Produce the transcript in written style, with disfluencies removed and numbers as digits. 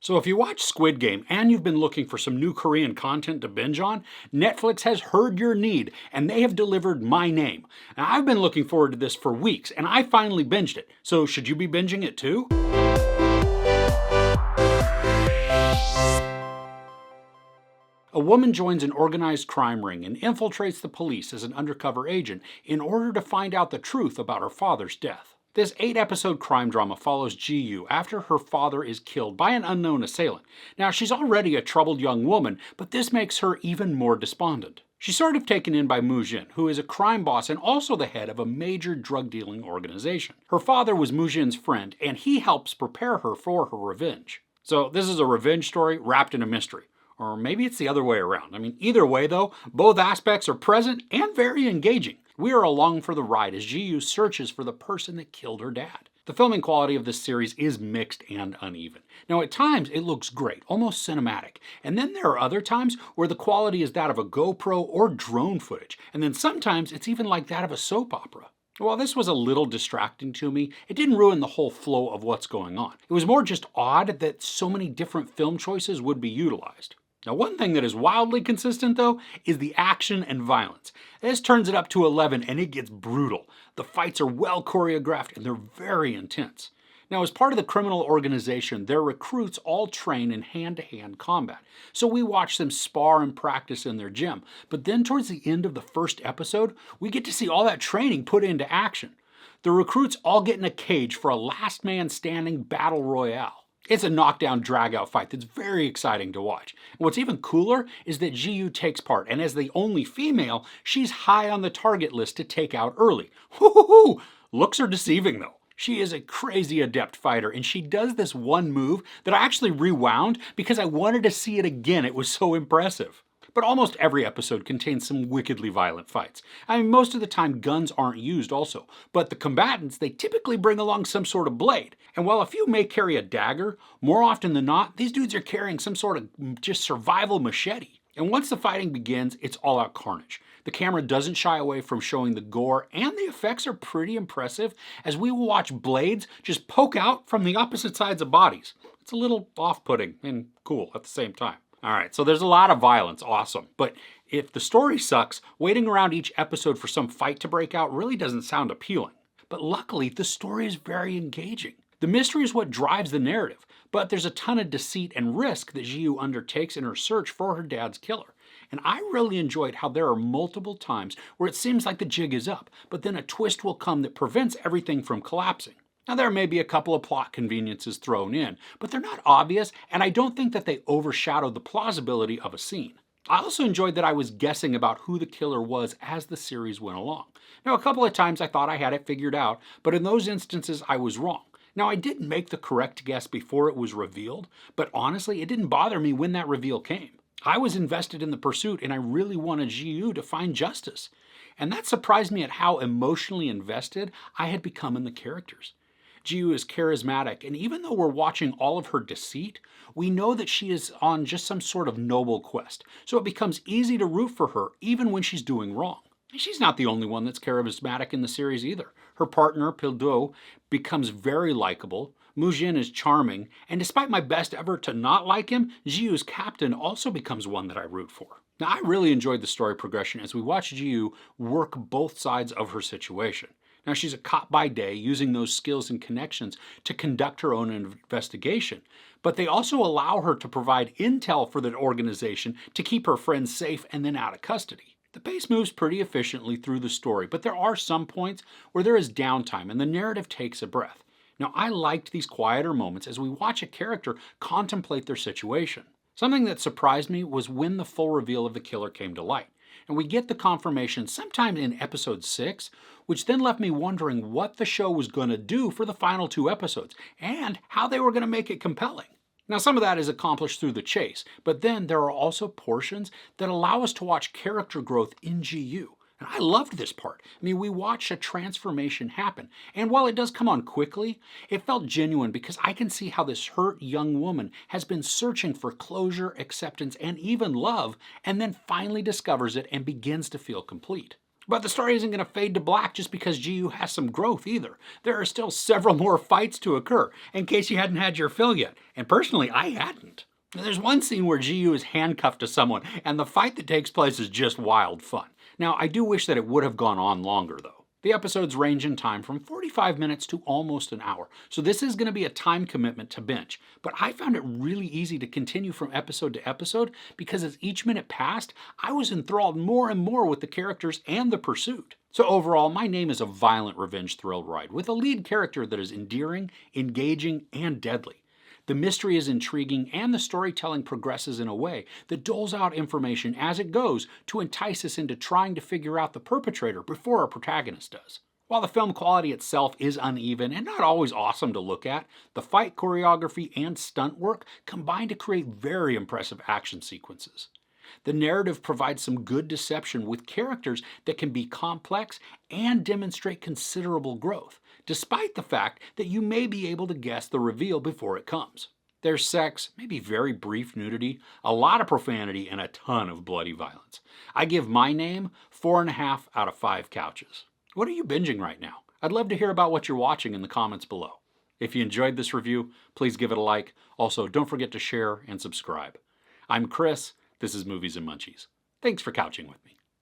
So if you watch Squid Game and you've been looking for some new Korean content to binge on, Netflix has heard your need and they have delivered My Name. Now I've been looking forward to this for weeks and I finally binged it. So should you be binging it too? A woman joins an organized crime ring and infiltrates the police as an undercover agent in order to find out the truth about her father's death. This 8-episode crime drama follows Ji-yu after her father is killed by an unknown assailant. Now, she's already a troubled young woman, but this makes her even more despondent. She's sort of taken in by Mu-jin, who is a crime boss and also the head of a major drug-dealing organization. Her father was Mu-jin's friend, and he helps prepare her for her revenge. So this is a revenge story wrapped in a mystery. Or maybe it's the other way around. Either way though, both aspects are present and very engaging. We are along for the ride as Ji-yu searches for the person that killed her dad. The filming quality of this series is mixed and uneven. Now at times it looks great, almost cinematic, and then there are other times where the quality is that of a GoPro or drone footage, and then sometimes it's even like that of a soap opera. While this was a little distracting to me, it didn't ruin the whole flow of what's going on. It was more just odd that so many different film choices would be utilized. Now one thing that is wildly consistent though is the action and violence. This turns it up to 11 and it gets brutal. The fights are well choreographed and they're very intense. Now as part of the criminal organization, their recruits all train in hand-to-hand combat. So we watch them spar and practice in their gym. But then towards the end of the first episode, we get to see all that training put into action. The recruits all get in a cage for a last man standing battle royale. It's a knockdown drag-out fight that's very exciting to watch. And what's even cooler is that Ji-yu takes part, and as the only female, she's high on the target list to take out early. Woo-hoo-hoo! Looks are deceiving though. She is a crazy adept fighter, and she does this one move that I actually rewound because I wanted to see it again. It was so impressive. But almost every episode contains some wickedly violent fights. Most of the time guns aren't used also, but the combatants, they typically bring along some sort of blade. And while a few may carry a dagger, more often than not, these dudes are carrying some sort of just survival machete. And once the fighting begins, it's all out carnage. The camera doesn't shy away from showing the gore, and the effects are pretty impressive as we will watch blades just poke out from the opposite sides of bodies. It's a little off-putting and cool at the same time. Alright, so there's a lot of violence, awesome. But if the story sucks, waiting around each episode for some fight to break out really doesn't sound appealing. But luckily, the story is very engaging. The mystery is what drives the narrative, but there's a ton of deceit and risk that Ji-yu undertakes in her search for her dad's killer. And I really enjoyed how there are multiple times where it seems like the jig is up, but then a twist will come that prevents everything from collapsing. Now there may be a couple of plot conveniences thrown in, but they're not obvious, and I don't think that they overshadow the plausibility of a scene. I also enjoyed that I was guessing about who the killer was as the series went along. Now a couple of times I thought I had it figured out, but in those instances I was wrong. Now I did make the correct guess before it was revealed, but honestly it didn't bother me when that reveal came. I was invested in the pursuit and I really wanted Ji-yu to find justice. And that surprised me at how emotionally invested I had become in the characters. Ji-yu is charismatic, and even though we're watching all of her deceit, we know that she is on just some sort of noble quest, so it becomes easy to root for her even when she's doing wrong. And she's not the only one that's charismatic in the series either. Her partner, Pildo, becomes very likable, Mu-jin is charming, and despite my best effort to not like him, Ji-yu's captain also becomes one that I root for. Now I really enjoyed the story progression as we watch Ji-yu work both sides of her situation. Now she's a cop by day, using those skills and connections to conduct her own investigation, but they also allow her to provide intel for the organization to keep her friends safe and then out of custody. The pace moves pretty efficiently through the story, but there are some points where there is downtime and the narrative takes a breath. Now I liked these quieter moments as we watch a character contemplate their situation. Something that surprised me was when the full reveal of the killer came to light. And we get the confirmation sometime in episode 6, which then left me wondering what the show was going to do for the final 2 episodes, and how they were going to make it compelling. Now some of that is accomplished through the chase, but then there are also portions that allow us to watch character growth in Ji-yu. And I loved this part. We watched a transformation happen, and while it does come on quickly, it felt genuine because I can see how this hurt young woman has been searching for closure, acceptance, and even love, and then finally discovers it and begins to feel complete. But the story isn't going to fade to black just because Ji-Yu has some growth either. There are still several more fights to occur, in case you hadn't had your fill yet. And personally, I hadn't. There's one scene where Ji-Yu is handcuffed to someone, and the fight that takes place is just wild fun. Now, I do wish that it would have gone on longer, though. The episodes range in time from 45 minutes to almost an hour, so this is going to be a time commitment to binge. But I found it really easy to continue from episode to episode because as each minute passed, I was enthralled more and more with the characters and the pursuit. So overall, My Name is a violent revenge thrill ride with a lead character that is endearing, engaging, and deadly. The mystery is intriguing and the storytelling progresses in a way that doles out information as it goes to entice us into trying to figure out the perpetrator before our protagonist does. While the film quality itself is uneven and not always awesome to look at, the fight choreography and stunt work combine to create very impressive action sequences. The narrative provides some good deception with characters that can be complex and demonstrate considerable growth, despite the fact that you may be able to guess the reveal before it comes. There's sex, maybe very brief nudity, a lot of profanity, and a ton of bloody violence. I give My Name 4.5 out of 5 couches. What are you binging right now? I'd love to hear about what you're watching in the comments below. If you enjoyed this review, please give it a like. Also, don't forget to share and subscribe. I'm Chris. This is Movies and Munchies. Thanks for couching with me.